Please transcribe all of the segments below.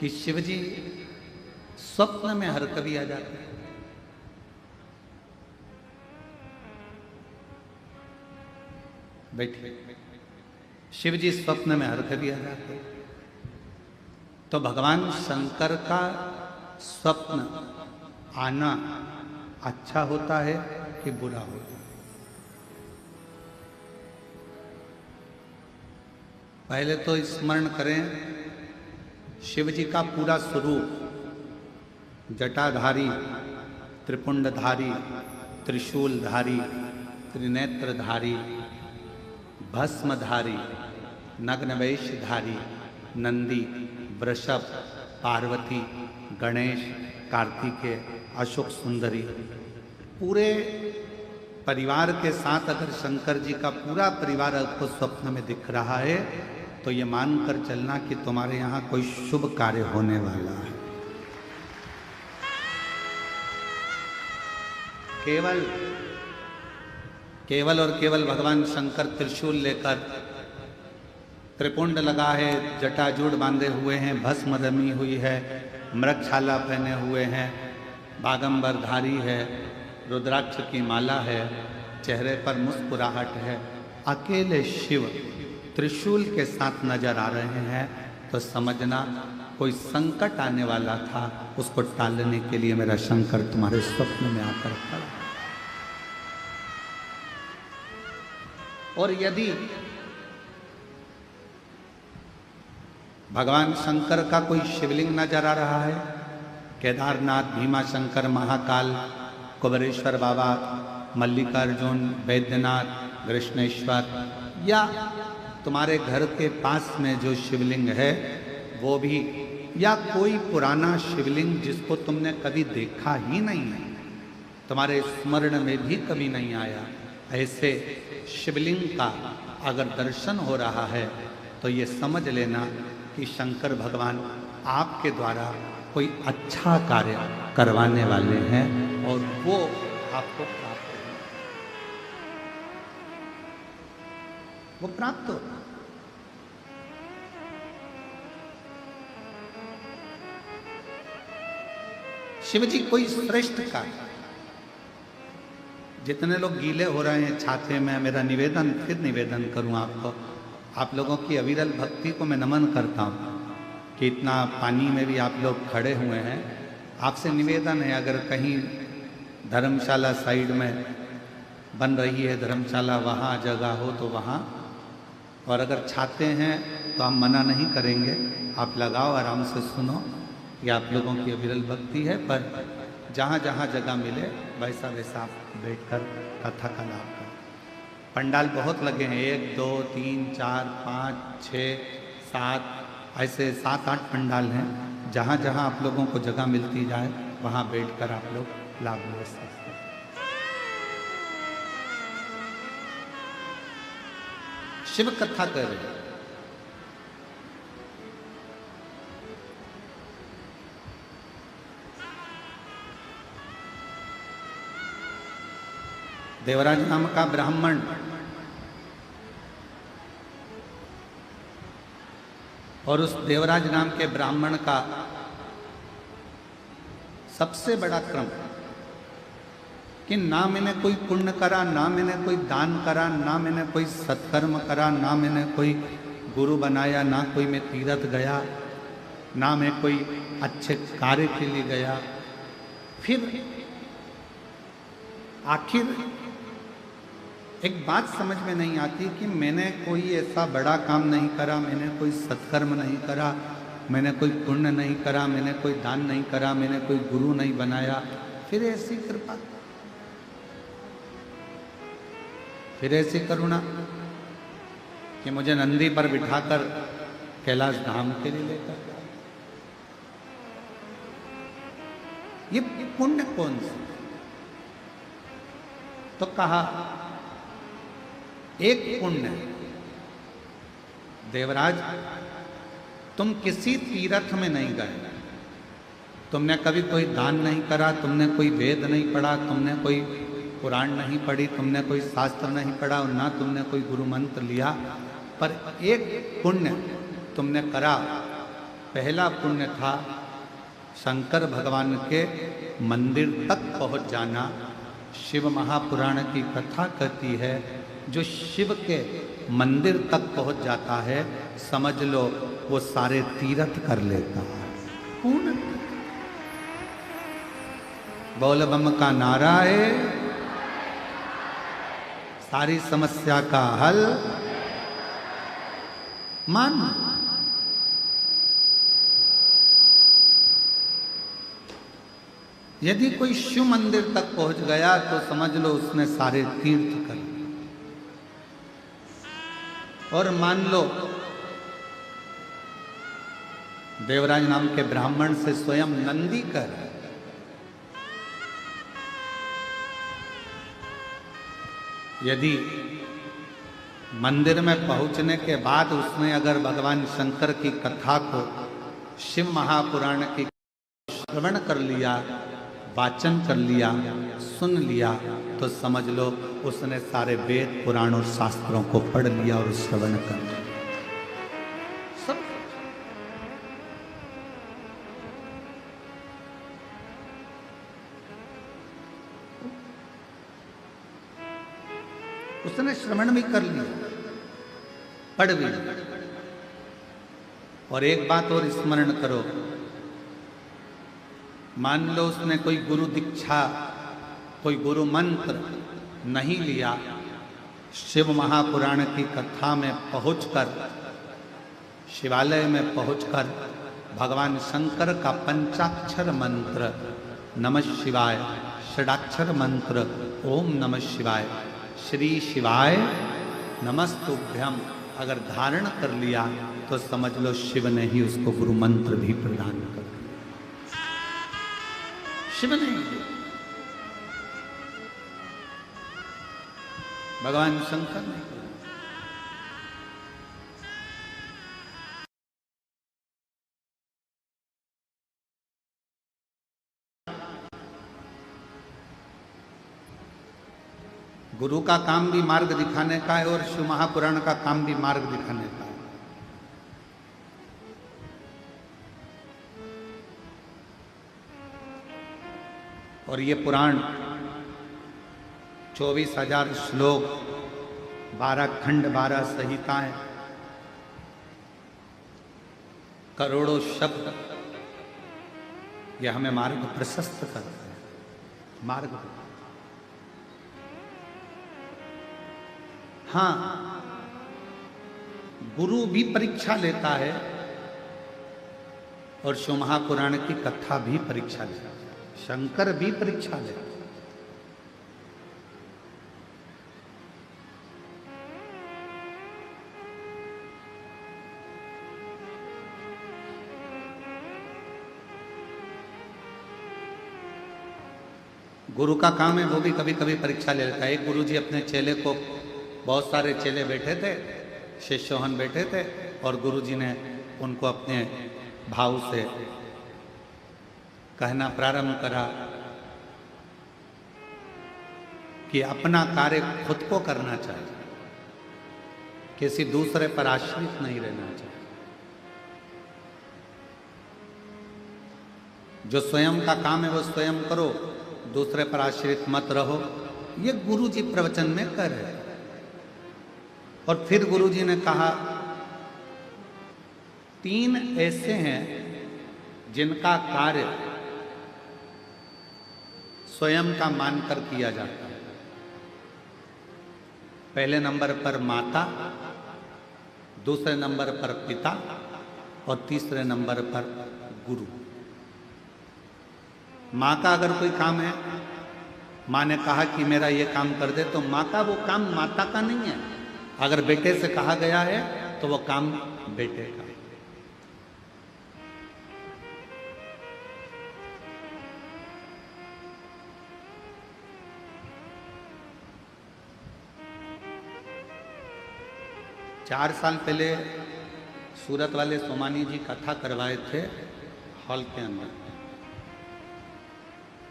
कि शिवजी स्वप्न में हर कभी आ जाते हैं। बैठिए। शिवजी स्वप्न में हर कभी आ जाते हैं। तो भगवान शंकर का स्वप्न आना अच्छा होता है कि बुरा होता है? पहले तो स्मरण करें शिव जी का पूरा स्वरूप, जटाधारी, त्रिपुंडधारी, त्रिशूलधारी, त्रिनेत्रधारी, भस्मधारी, नग्नवेशधारी, नंदी, वृषभ, पार्वती, गणेश, कार्तिकेय, अशोक सुंदरी, पूरे परिवार के साथ अगर शंकर जी का पूरा परिवार आपको स्वप्न में दिख रहा है तो ये मानकर चलना कि तुम्हारे यहाँ कोई शुभ कार्य होने वाला है। केवल और केवल भगवान शंकर त्रिशूल लेकर, त्रिपुंड लगा है, जटाजूड़ बांधे हुए हैं, भस्म रमी हुई है, मृगछाला पहने हुए हैं, बागंबरधारी है, रुद्राक्ष की माला है, चेहरे पर मुस्कुराहट है, अकेले शिव त्रिशूल के साथ नजर आ रहे हैं तो समझना कोई संकट आने वाला था, उसको टालने के लिए मेरा शंकर तुम्हारे स्वप्न में आकर खड़ा। और यदि भगवान शंकर का कोई शिवलिंग नजर आ रहा है, केदारनाथ, भीमाशंकर, महाकाल, कुबेरेश्वर बाबा, मल्लिकार्जुन, वैद्यनाथ, कृष्णेश्वर, या तुम्हारे घर के पास में जो शिवलिंग है वो भी, या कोई पुराना शिवलिंग जिसको तुमने कभी देखा ही नहीं है, तुम्हारे स्मरण में भी कभी नहीं आया, ऐसे शिवलिंग का अगर दर्शन हो रहा है तो ये समझ लेना कि शंकर भगवान आपके द्वारा कोई अच्छा कार्य करवाने वाले हैं और वो आपको प्राप्त हो, वो प्राप्त हो। शिव जी कोई श्रेष्ठ कार्य, जितने लोग गीले हो रहे हैं छाते में, मेरा निवेदन, फिर निवेदन करूं आपको, आप लोगों की अविरल भक्ति को मैं नमन करता हूं कि इतना पानी में भी आप लोग खड़े हुए हैं। आपसे निवेदन है, अगर कहीं धर्मशाला साइड में बन रही है धर्मशाला, वहाँ जगह हो तो वहाँ, और अगर छाते हैं तो हम मना नहीं करेंगे, आप लगाओ, आराम से सुनो, ये आप लोगों की अविरल भक्ति है। पर जहाँ जहाँ जगह मिले वैसा वैसा बैठकर कथा का लाभ करो। पंडाल बहुत लगे हैं, 1 2 3 4 5 6 7, ऐसे 7-8 पंडाल हैं। जहाँ जहाँ आप लोगों को जगह मिलती जाए वहाँ बैठकर आप लोग लाभ ले सकते हैं। शिव कथा कर रहे हैं। देवराज नाम का ब्राह्मण और उस देवराज नाम के ब्राह्मण का सबसे बड़ा क्रम कि ना मैंने कोई पुण्य करा, ना मैंने कोई दान करा, ना मैंने कोई सत्कर्म करा, ना मैंने कोई गुरु बनाया, ना कोई मैं तीर्थ गया, ना मैं कोई अच्छे कार्य के लिए गया। फिर आखिर एक बात समझ में नहीं आती कि मैंने कोई ऐसा बड़ा काम नहीं करा, मैंने कोई सत्कर्म नहीं करा, मैंने कोई पुण्य नहीं करा, मैंने कोई दान नहीं करा, मैंने कोई गुरु नहीं बनाया, फिर ऐसी कृपा, फिर ऐसी करुणा कि मुझे नंदी पर बिठाकर कैलाश धाम के लिए लेकर, ये पुण्य कौन सा? तो कहा एक पुण्य, देवराज तुम किसी तीर्थ में नहीं गए, तुमने कभी कोई दान नहीं करा, तुमने कोई वेद नहीं पढ़ा, तुमने कोई पुराण नहीं पढ़ी, तुमने कोई शास्त्र नहीं पढ़ा और ना तुमने कोई गुरु मंत्र लिया, पर एक पुण्य तुमने करा पहला पुण्य था शंकर भगवान के मंदिर तक पहुंच जाना। शिव महापुराण की कथा कहती है जो शिव के मंदिर तक पहुंच जाता है, समझ लो वो सारे तीर्थ कर लेता है। पूर्ण बोल बम का नारा है, सारी समस्या का हल मान। यदि कोई शिव मंदिर तक पहुंच गया तो समझ लो उसने सारे तीर्थ कर लिए। और मान लो देवराज नाम के ब्राह्मण से स्वयं नंदी कर, यदि मंदिर में पहुंचने के बाद उसने अगर भगवान शंकर की कथा को, शिव महापुराण की श्रवण कर लिया, वाचन कर लिया, सुन लिया, तो समझ लो उसने सारे वेद पुराण और शास्त्रों को पढ़ लिया और श्रवण कर लिया सब। उसने श्रवण भी कर लिया, पढ़ भी लिया। और एक बात और स्मरण करो, मान लो उसने कोई गुरु दीक्षा, कोई गुरु मंत्र नहीं लिया, शिव महापुराण की कथा में पहुंचकर, शिवालय में पहुंचकर भगवान शंकर का पंचाक्षर मंत्र नमः शिवाय, षडाक्षर मंत्र ओम नमः शिवाय, श्री शिवाय नमस्तुभ्यम अगर धारण कर लिया तो समझ लो शिव ने ही उसको गुरु मंत्र भी प्रदान कर दिया। शिव ने, भगवान शंकर ने। गुरु का काम भी मार्ग दिखाने का है और शिव महापुराण का काम भी मार्ग दिखाने का है। और ये पुराण 24,000 श्लोक, 12 खंड, 12 संहिताएं, करोड़ों शब्द, यह हमें मार्ग प्रशस्त करते हैं। मार्ग, हाँ, गुरु भी परीक्षा लेता है और शिव महापुराण की कथा भी परीक्षा लेता है, शंकर भी परीक्षा लेता है। गुरु का काम है वो भी कभी कभी परीक्षा ले लेता है। एक गुरु जी अपने चेले को, बहुत सारे चेले बैठे थे, शिष्योहन बैठे थे, और गुरु जी ने उनको अपने भाव से कहना प्रारंभ करा कि अपना कार्य खुद को करना चाहिए, किसी दूसरे पर आश्रित नहीं रहना चाहिए। जो स्वयं का काम है वो स्वयं करो, दूसरे पर आश्रित मत रहो। ये गुरु जी प्रवचन में कह रहे। और फिर गुरु जी ने कहा, 3 ऐसे हैं जिनका कार्य स्वयं का मानकर किया जाता है। पहले नंबर पर माता, दूसरे नंबर पर पिता और तीसरे नंबर पर गुरु। माँ का अगर कोई काम है, माँ ने कहा कि मेरा ये काम कर दे, तो माँ का वो काम माता का नहीं है। अगर बेटे से कहा गया है तो वो काम बेटे का। चार साल पहले सूरत वाले सोमानी जी कथा करवाए थे हॉल के अंदर।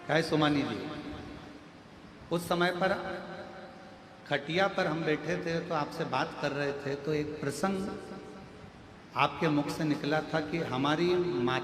क्या है सोमानी जी, उस समय पर खटिया पर हम बैठे थे तो आपसे बात कर रहे थे, तो एक प्रसंग आपके मुख से निकला था कि हमारी माता